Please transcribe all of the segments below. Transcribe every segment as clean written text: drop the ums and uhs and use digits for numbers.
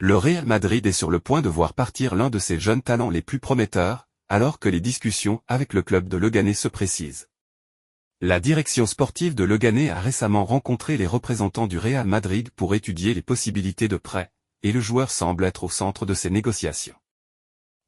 Le Real Madrid est sur le point de voir partir l'un de ses jeunes talents les plus prometteurs, alors que les discussions avec le club de Leganés se précisent. La direction sportive de Leganés a récemment rencontré les représentants du Real Madrid pour étudier les possibilités de prêt, et le joueur semble être au centre de ces négociations.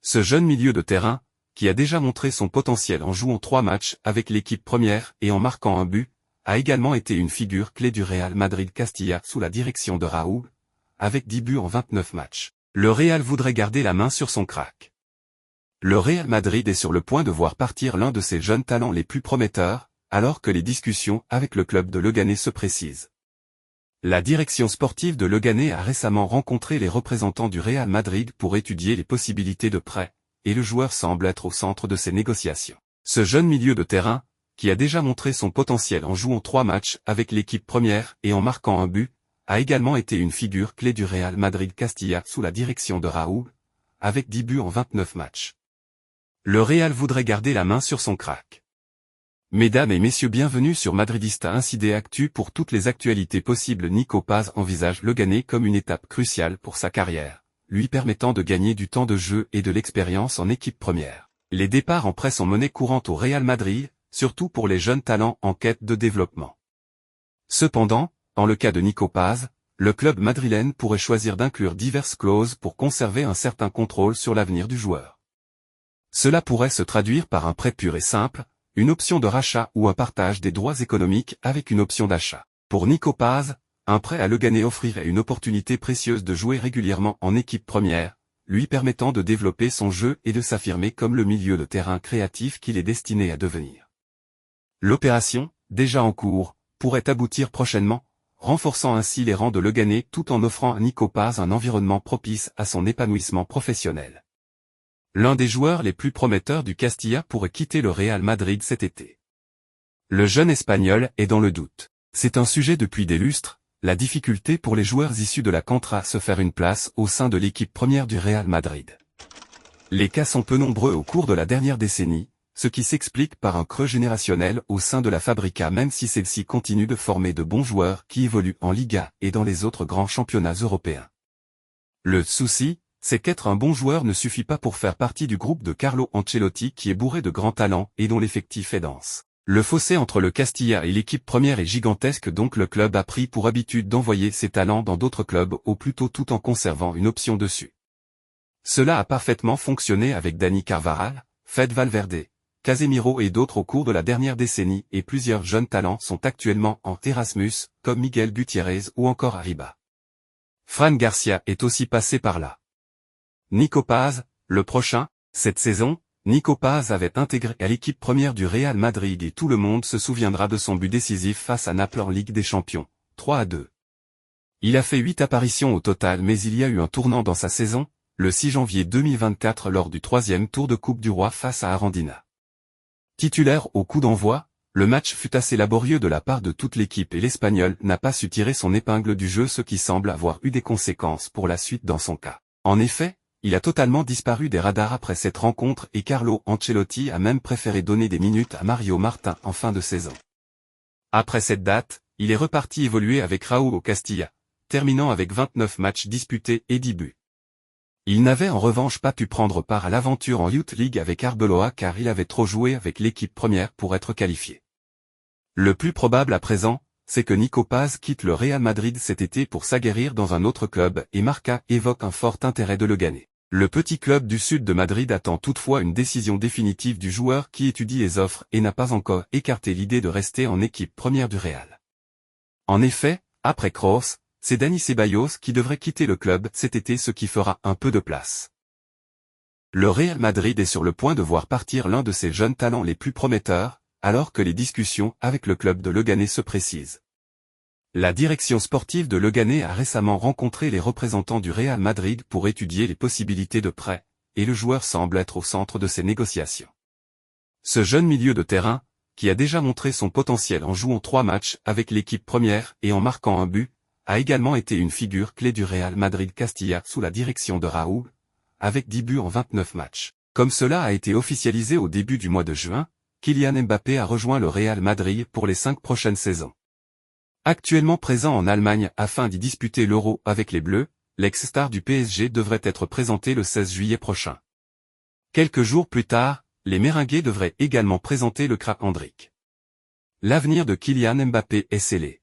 Ce jeune milieu de terrain, qui a déjà montré son potentiel en jouant 3 matchs avec l'équipe première et en marquant un but, a également été une figure clé du Real Madrid Castilla sous la direction de Raúl, avec 10 buts en 29 matchs. Le Real voudrait garder la main sur son crack. Le Real Madrid est sur le point de voir partir l'un de ses jeunes talents les plus prometteurs, alors que les discussions avec le club de Leganés se précisent. La direction sportive de Leganés a récemment rencontré les représentants du Real Madrid pour étudier les possibilités de prêt, et le joueur semble être au centre de ces négociations. Ce jeune milieu de terrain, qui a déjà montré son potentiel en jouant 3 matchs avec l'équipe première et en marquant un but, a également été une figure clé du Real Madrid Castilla sous la direction de Raúl, avec 10 buts en 29 matchs. Le Real voudrait garder la main sur son crack. Mesdames et messieurs, bienvenue sur Madridista Incidé Actu. Pour toutes les actualités possibles, Nico Paz envisage Leganés comme une étape cruciale pour sa carrière, lui permettant de gagner du temps de jeu et de l'expérience en équipe première. Les départs en prêt sont monnaie courante au Real Madrid, surtout pour les jeunes talents en quête de développement. Cependant, dans le cas de Nico Paz, le club madrilène pourrait choisir d'inclure diverses clauses pour conserver un certain contrôle sur l'avenir du joueur. Cela pourrait se traduire par un prêt pur et simple, une option de rachat ou un partage des droits économiques avec une option d'achat. Pour Nico Paz, un prêt à Leganés offrirait une opportunité précieuse de jouer régulièrement en équipe première, lui permettant de développer son jeu et de s'affirmer comme le milieu de terrain créatif qu'il est destiné à devenir. L'opération, déjà en cours, pourrait aboutir prochainement, renforçant ainsi les rangs de Leganés tout en offrant à Nico Paz un environnement propice à son épanouissement professionnel. L'un des joueurs les plus prometteurs du Castilla pourrait quitter le Real Madrid cet été. Le jeune Espagnol est dans le doute. C'est un sujet depuis des lustres, la difficulté pour les joueurs issus de la Contra à se faire une place au sein de l'équipe première du Real Madrid. Les cas sont peu nombreux au cours de la dernière décennie, ce qui s'explique par un creux générationnel au sein de la Fabrica, même si celle-ci continue de former de bons joueurs qui évoluent en Liga et dans les autres grands championnats européens. Le souci, c'est qu'être un bon joueur ne suffit pas pour faire partie du groupe de Carlo Ancelotti qui est bourré de grands talents et dont l'effectif est dense. Le fossé entre le Castilla et l'équipe première est gigantesque, donc le club a pris pour habitude d'envoyer ses talents dans d'autres clubs au plus tôt tout en conservant une option dessus. Cela a parfaitement fonctionné avec Dani Carvajal, Fede Valverde, Casemiro et d'autres au cours de la dernière décennie, et plusieurs jeunes talents sont actuellement en Erasmus, comme Miguel Gutiérrez ou encore Arriba. Fran Garcia est aussi passé par là. Nico Paz, le prochain. Cette saison, Nico Paz avait intégré à l'équipe première du Real Madrid et tout le monde se souviendra de son but décisif face à Naples en Ligue des Champions, 3-2. Il a fait 8 apparitions au total, mais il y a eu un tournant dans sa saison, le 6 janvier 2024 lors du 3e tour de Coupe du Roi face à Arandina. Titulaire au coup d'envoi, le match fut assez laborieux de la part de toute l'équipe et l'Espagnol n'a pas su tirer son épingle du jeu, ce qui semble avoir eu des conséquences pour la suite dans son cas. En effet, il a totalement disparu des radars après cette rencontre et Carlo Ancelotti a même préféré donner des minutes à Mario Martin en fin de saison. Après cette date, il est reparti évoluer avec Raúl au Castilla, terminant avec 29 matchs disputés et 10 buts. Il n'avait en revanche pas pu prendre part à l'aventure en Youth League avec Arbeloa car il avait trop joué avec l'équipe première pour être qualifié. Le plus probable à présent, c'est que Nico Paz quitte le Real Madrid cet été pour s'aguerrir dans un autre club et Marca évoque un fort intérêt de Leganés. Le petit club du sud de Madrid attend toutefois une décision définitive du joueur qui étudie les offres et n'a pas encore écarté l'idée de rester en équipe première du Real. En effet, après Kroos, c'est Dani Ceballos qui devrait quitter le club cet été, ce qui fera un peu de place. Le Real Madrid est sur le point de voir partir l'un de ses jeunes talents les plus prometteurs, alors que les discussions avec le club de Leganés se précisent. La direction sportive de Leganés a récemment rencontré les représentants du Real Madrid pour étudier les possibilités de prêt, et le joueur semble être au centre de ces négociations. Ce jeune milieu de terrain, qui a déjà montré son potentiel en jouant 3 matchs avec l'équipe première et en marquant un but, a également été une figure clé du Real Madrid Castilla sous la direction de Raúl, avec 10 buts en 29 matchs. Comme cela a été officialisé au début du mois de juin, Kylian Mbappé a rejoint le Real Madrid pour les 5 prochaines saisons. Actuellement présent en Allemagne afin d'y disputer l'Euro avec les Bleus, l'ex-star du PSG devrait être présenté le 16 juillet prochain. Quelques jours plus tard, les Merengues devraient également présenter le crack Endrick. L'avenir de Kylian Mbappé est scellé.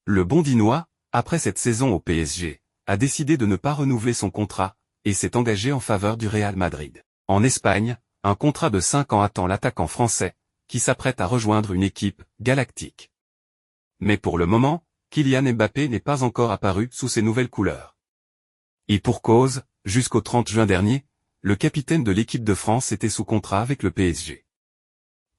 Le Bondinois, après cette saison au PSG, a décidé de ne pas renouveler son contrat, et s'est engagé en faveur du Real Madrid. En Espagne, un contrat de 5 ans attend l'attaquant français, qui s'apprête à rejoindre une équipe galactique. Mais pour le moment, Kylian Mbappé n'est pas encore apparu sous ses nouvelles couleurs. Et pour cause, jusqu'au 30 juin dernier, le capitaine de l'équipe de France était sous contrat avec le PSG.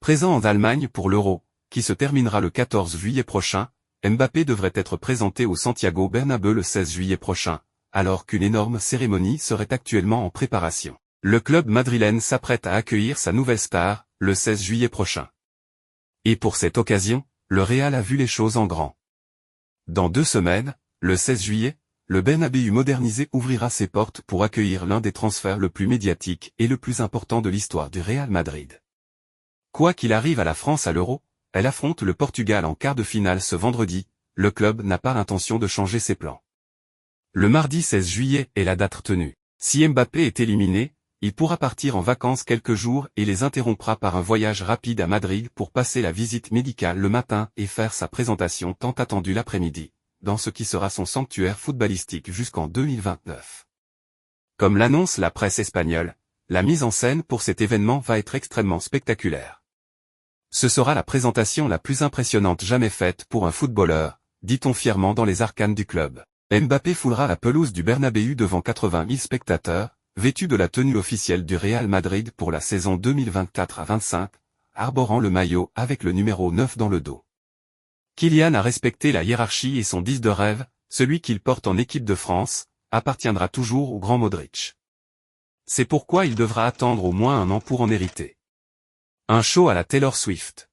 Présent en Allemagne pour l'Euro, qui se terminera le 14 juillet prochain, Mbappé devrait être présenté au Santiago Bernabéu le 16 juillet prochain, alors qu'une énorme cérémonie serait actuellement en préparation. Le club madrilène s'apprête à accueillir sa nouvelle star, le 16 juillet prochain. Et pour cette occasion, le Real a vu les choses en grand. Dans 2 semaines, le 16 juillet, le Bernabéu modernisé ouvrira ses portes pour accueillir l'un des transferts le plus médiatique et le plus important de l'histoire du Real Madrid. Quoi qu'il arrive à la France à l'Euro, elle affronte le Portugal en quart de finale ce vendredi, le club n'a pas l'intention de changer ses plans. Le mardi 16 juillet est la date retenue. Si Mbappé est éliminé, il pourra partir en vacances quelques jours et les interrompra par un voyage rapide à Madrid pour passer la visite médicale le matin et faire sa présentation tant attendue l'après-midi, dans ce qui sera son sanctuaire footballistique jusqu'en 2029. Comme l'annonce la presse espagnole, la mise en scène pour cet événement va être extrêmement spectaculaire. Ce sera la présentation la plus impressionnante jamais faite pour un footballeur, dit-on fièrement dans les arcanes du club. Mbappé foulera la pelouse du Bernabéu devant 80 000 spectateurs, vêtu de la tenue officielle du Real Madrid pour la saison 2024-25, arborant le maillot avec le numéro 9 dans le dos. Kylian a respecté la hiérarchie et son 10 de rêve, celui qu'il porte en équipe de France, appartiendra toujours au grand Modric. C'est pourquoi il devra attendre au moins 1 an pour en hériter. Un show à la Taylor Swift.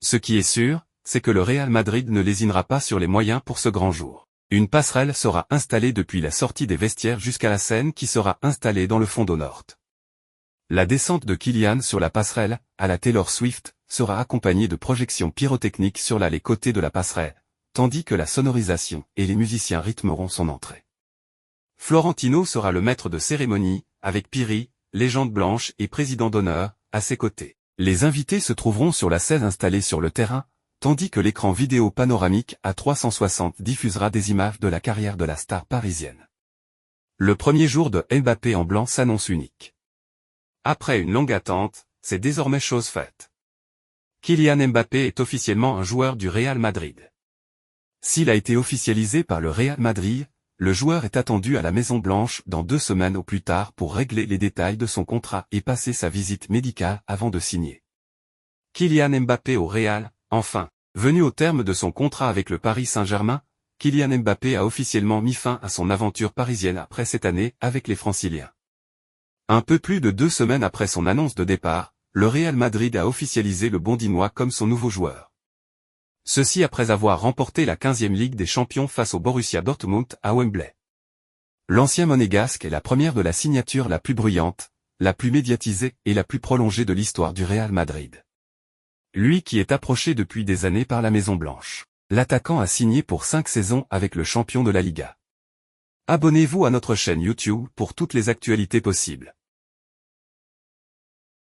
Ce qui est sûr, c'est que le Real Madrid ne lésinera pas sur les moyens pour ce grand jour. Une passerelle sera installée depuis la sortie des vestiaires jusqu'à la scène qui sera installée dans le Fondo Nord. La descente de Kylian sur la passerelle, à la Taylor Swift, sera accompagnée de projections pyrotechniques sur les côtés de la passerelle, tandis que la sonorisation et les musiciens rythmeront son entrée. Florentino sera le maître de cérémonie, avec Piri, légende blanche et président d'honneur, à ses côtés. Les invités se trouveront sur la scène installée sur le terrain, tandis que l'écran vidéo panoramique à 360 diffusera des images de la carrière de la star parisienne. Le premier jour de Mbappé en blanc s'annonce unique. Après une longue attente, c'est désormais chose faite. Kylian Mbappé est officiellement un joueur du Real Madrid. S'il a été officialisé par le Real Madrid, le joueur est attendu à la Maison Blanche dans 2 semaines au plus tard pour régler les détails de son contrat et passer sa visite médicale avant de signer. Kylian Mbappé au Real, enfin. Venu au terme de son contrat avec le Paris Saint-Germain, Kylian Mbappé a officiellement mis fin à son aventure parisienne après cette année avec les Franciliens. Un peu plus de 2 semaines après son annonce de départ, le Real Madrid a officialisé le Bondinois comme son nouveau joueur. Ceci après avoir remporté la 15e Ligue des Champions face au Borussia Dortmund à Wembley. L'ancien monégasque est la première de la signature la plus bruyante, la plus médiatisée et la plus prolongée de l'histoire du Real Madrid. Lui qui est approché depuis des années par la Maison Blanche. L'attaquant a signé pour 5 saisons avec le champion de la Liga. Abonnez-vous à notre chaîne YouTube pour toutes les actualités possibles.